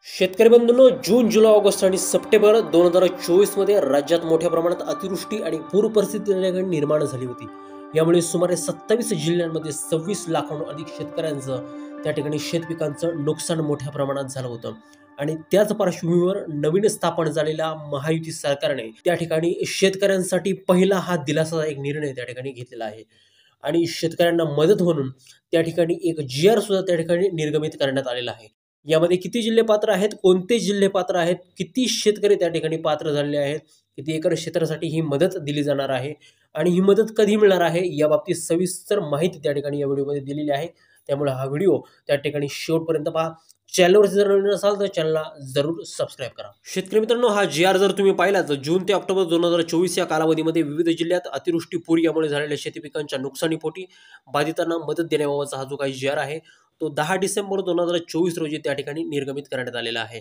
शेतकरी बंधूंनो, जून, जुलै, ऑगस्ट आणि सप्टेंबर 2024 मध्ये राज्यात मोठ्या प्रमाणात अतिवृष्टी आणि पूर परिस्थिती निर्माण झाली होती. यामुळे सुमारे 27 जिल्ह्यांमध्ये 26 लाखांहून अधिक शेतकऱ्यांचं त्या ठिकाणी शेतपिकांचं नुकसान मोठ्या प्रमाणात झालं होतं. आणि त्याच पार्श्वभूमीवर नवीन स्थापन झालेल्या महायुती सरकारने त्या ठिकाणी शेतकऱ्यांसाठी पहिला हा दिलासाचा एक निर्णय त्या ठिकाणी घेतलेला आहे. आणि शेतकऱ्यांना मदत म्हणून त्या ठिकाणी एक जी.आर. सुद्धा त्या ठिकाणी निर्गमित करण्यात आलेला आहे. यामध्ये किती जिल्हे पात्र आहेत, कोणते जिल्हे पात्र आहेत, किती शेतकरी त्या ठिकाणी पात्र झालेले आहेत, किती एकर क्षेत्रासाठी ही मदत दिली जाणार आहे आणि ही मदत कधी मिळणार आहे, याबाबतीत सविस्तर माहिती त्या ठिकाणी या व्हिडिओमध्ये दिलेली आहे. त्यामुळे हा व्हिडिओ त्या ठिकाणी शेवटपर्यंत पहा. चॅनलवरती जर नवीन असाल तर चॅनलला जरूर सबस्क्राईब करा. शेतकरी मित्रांनो, हा जी.आर. जर तुम्ही पाहिला तर जून ते ऑक्टोबर 2024 या कालावधीमध्ये विविध जिल्ह्यात अतिवृष्टी, पूर यामुळे झालेल्या शेती पिकांच्या नुकसानीपोटी बाधितांना मदत देण्याबाबतचा हा जो काही जी.आर. आहे तो 10 डिसेंबर 2024 रोजी त्या ठिकाणी निर्गमित करण्यात आलेला आहे.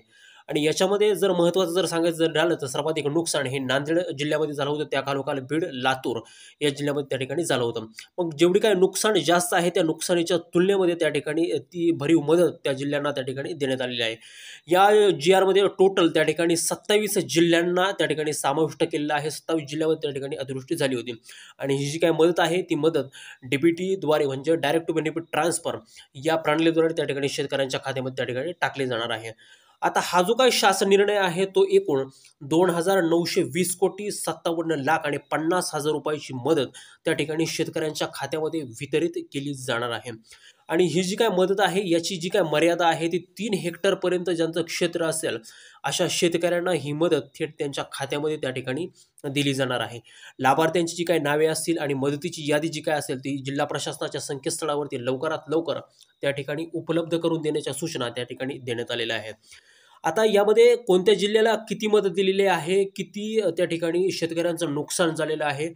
आणि याच्यामध्ये जर महत्त्वाचं जर सांगायचं जर झालं तर सर्वाधिक नुकसान हे नांदेड जिल्ह्यामध्ये झालं होतं. त्या खालोखाल बीड, लातूर या जिल्ह्यामध्ये त्या ठिकाणी झालं होतं. मग जेवढी काही नुकसान जास्त आहे त्या नुकसानीच्या तुलनेमध्ये त्या ठिकाणी ती भरीव मदत त्या जिल्ह्यांना त्या ठिकाणी देण्यात आलेली आहे. या जी.आर.मध्ये टोटल त्या ठिकाणी 27 जिल्ह्यांना त्या ठिकाणी समाविष्ट केलेलं आहे. 27 जिल्ह्यामध्ये त्या ठिकाणी अतिवृष्टी झाली होती. आणि ही जी काही मदत आहे ती मदत DBTद्वारे म्हणजे डायरेक्ट टू बेनिफिट ट्रान्सफर या प्रणालीद्वारे त्या ठिकाणी शेतकऱ्यांच्या खात्यामध्ये त्या ठिकाणी टाकले जाणार आहे. आता हा जो काही शासन निर्णय आहे तो एकूण 2,920 कोटी 57 लाख आणि 50,000 रुपयाची मदत त्या ठिकाणी शेतकऱ्यांच्या खात्यामध्ये वितरित केली जाणार आहे. आणि ही जी काय मदत आहे याची जी काय मर्यादा आहे ती 3 हेक्टरपर्यंत ज्यांचं क्षेत्र असेल अशा शेतकऱ्यांना ही मदत थेट त्यांच्या खात्यामध्ये त्या ठिकाणी दिली जाणार आहे. लाभार्थ्यांची जी काही नावे असतील आणि मदतीची यादी जी काय असेल ती जिल्हा प्रशासनाच्या संकेतस्थळावरती लवकरात लवकर त्या ठिकाणी उपलब्ध करून देण्याच्या सूचना त्या ठिकाणी देण्यात आलेल्या आहेत. आता यामध्ये कोणत्या जिल्ह्याला किती मदत दिलेली आहे, किती त्या ठिकाणी शेतकऱ्यांचं नुकसान झालेलं आहे,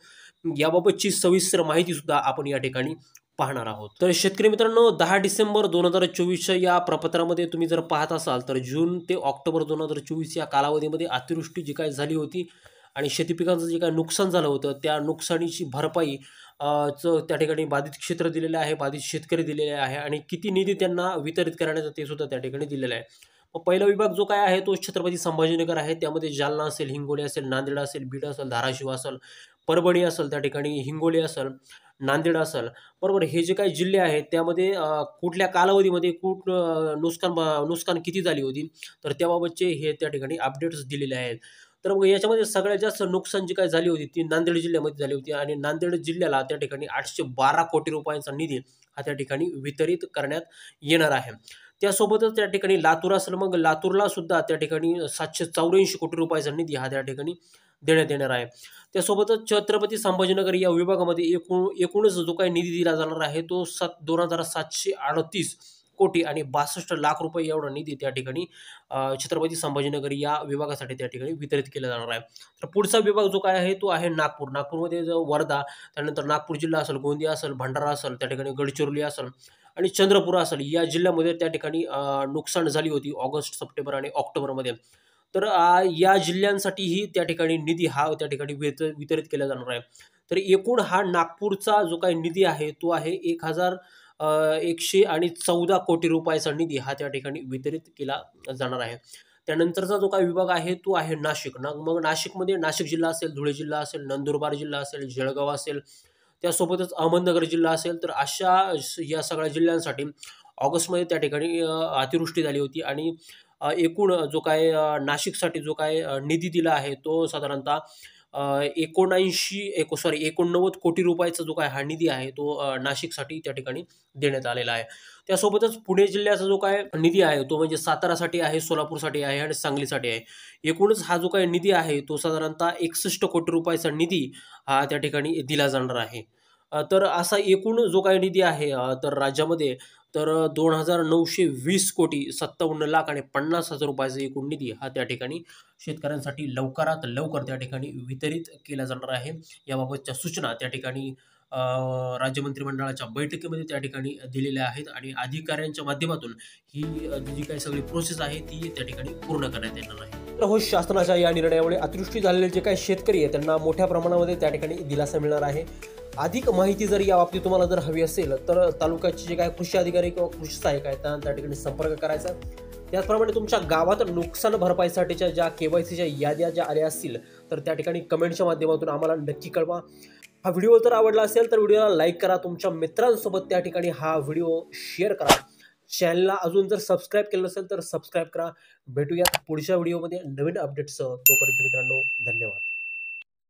याबाबतची सविस्तर माहिती सुद्धा आपण या ठिकाणी पाहणार आहोत. तर शेतकरी मित्रांनो, 10 डिसेंबर 2024 या प्रपत्रामध्ये तुम्ही जर पाहत असाल तर जून ते ऑक्टोबर 2024 या कालावधीमध्ये अतिवृष्टी जी काही झाली होती आणि शेती पिकांचं जे काही नुकसान झालं होतं त्या नुकसानीची भरपाई त्या ठिकाणी बाधित क्षेत्र दिलेलं आहे, बाधित शेतकरी दिलेले आहे आणि किती निधी त्यांना वितरित करण्याचं ते सुद्धा त्या ठिकाणी दिलेलं आहे. मग पहिला विभाग जो काय आहे तो छत्रपती संभाजीनगर आहे. त्यामध्ये जालना असेल, हिंगोली असेल, नांदेड असेल, बीड असेल, धाराशिव असेल, परभणी असेल, त्या ठिकाणी हिंगोली असेल, नांदेड असेल, बरोबर. हे जे काही जिल्हे आहेत त्यामध्ये कुठल्या कालावधीमध्ये नुकसान किती झाली होती तर त्याबाबतचे हे त्या ठिकाणी अपडेट्स दिलेले आहेत. तर मग याच्यामध्ये सगळ्यात जास्त नुकसान जी काही झाली होती ती नांदेड जिल्ह्यामध्ये झाली होती आणि नांदेड जिल्ह्याला त्या ठिकाणी 812 कोटी रुपयांचा निधी हा त्या ठिकाणी वितरित करण्यात येणार आहे. त्यासोबतच त्या ठिकाणी लातूर असेल, मग लातूरला सुद्धा त्या ठिकाणी 784 कोटी रुपयाचा निधी हा त्या ठिकाणी देण्यात येणार आहे. त्यासोबतच छत्रपती संभाजीनगर या विभागामध्ये एकूणच जो काही निधी दिला जाणार आहे तो 2,738 कोटी आणि 62 लाख रुपये एवढा निधी त्या ठिकाणी छत्रपती संभाजीनगर या विभागासाठी त्या ठिकाणी वितरित केला जाणार आहे. तर पुढचा विभाग जो काय आहे तो आहे नागपूर. नागपूरमध्ये जो वर्धा, त्यानंतर नागपूर जिल्हा असेल, गोंदिया असेल, भंडारा असेल, त्या ठिकाणी गडचिरोली असेल आणि चंद्रपूर असेल या जिल्ह्यामध्ये त्या ठिकाणी नुकसान झाली होती ऑगस्ट, सप्टेंबर आणि ऑक्टोबरमध्ये. तर या जिल्ह्यांसाठीही त्या ठिकाणी निधी हा त्या ठिकाणी वितरित केला जाणार आहे. तर एकूण हा नागपूरचा जो काही निधी आहे तो आहे 1,114 कोटी रुपयाचा निधी हा त्या ठिकाणी वितरित केला जाणार आहे. त्यानंतरचा जो काही विभाग आहे तो आहे नाशिक. मग नाशिकमध्ये नाशिक जिल्हा असेल, धुळे जिल्हा असेल, नंदुरबार जिल्हा असेल, जळगाव असेल, त्यासोबतच अहमदनगर जिल्हा असेल. तर अशा या सगळ्या जिल्ह्यांसाठी ऑगस्टमध्ये त्या ठिकाणी अतिवृष्टी झाली होती आणि एकूण जो काय नाशिकसाठी जो काय निधी दिला आहे तो साधारणतः 89 कोटी रुपयाचा जो काय हा निधी आहे तो नाशिकसाठी त्या ठिकाणी देण्यात आलेला आहे. त्यासोबतच पुणे जिल्ह्याचा जो काय निधी आहे तो म्हणजे सातारासाठी आहे, सोलापूरसाठी आहे आणि सांगलीसाठी आहे. एकूणच हा जो काही निधी आहे तो साधारणतः 61 कोटी रुपयाचा निधी हा त्या ठिकाणी दिला जाणार आहे. तर असा एकूण जो काही निधी आहे तर राज्यामध्ये तर 2,920 कोटी 57 लाख आणि 50,000 रुपयाचा एकूण निधी हा त्या ठिकाणी शेतकऱ्यांसाठी लवकरात लवकर त्या ठिकाणी वितरित केला जाणार आहे. याबाबतच्या सूचना त्या ठिकाणी राज्य मंत्रिमंडळाच्या बैठकीमध्ये त्या ठिकाणी दिलेल्या आहेत आणि अधिकाऱ्यांच्या माध्यमातून ही जी काही सगळी प्रोसेस आहे ती त्या ठिकाणी पूर्ण करण्यात येणार आहे. तर हो, शासनाच्या या निर्णयामुळे अतिवृष्टी झालेले जे काही शेतकरी आहे त्यांना मोठ्या प्रमाणामध्ये त्या ठिकाणी दिलासा मिळणार आहे. अधिक माहिती जर या बाबतीत तुम्हाला जर हवी असेल तर तालुक्याचे जे काही कृषी अधिकारी किंवा कृषी सहाय्यक आहेत त्या ठिकाणी संपर्क करायचा. त्याचप्रमाणे तुमच्या गावात नुकसान भरपाईसाठीच्या ज्या KYCच्या याद्या ज्या आल्या असतील तर त्या ठिकाणी कमेंटच्या माध्यमातून आम्हाला नक्की कळवा. हा व्हिडिओ जर आवडला असेल तर व्हिडिओला लाईक करा, तुमच्या मित्रांसोबत त्या ठिकाणी हा व्हिडिओ शेअर करा. चॅनलला अजून जर सबस्क्राईब केलं नसेल तर सबस्क्राईब करा. भेटूयात पुढच्या व्हिडिओमध्ये नवीन अपडेट्ससह. तोपर्यंत मित्रांनो, धन्यवाद.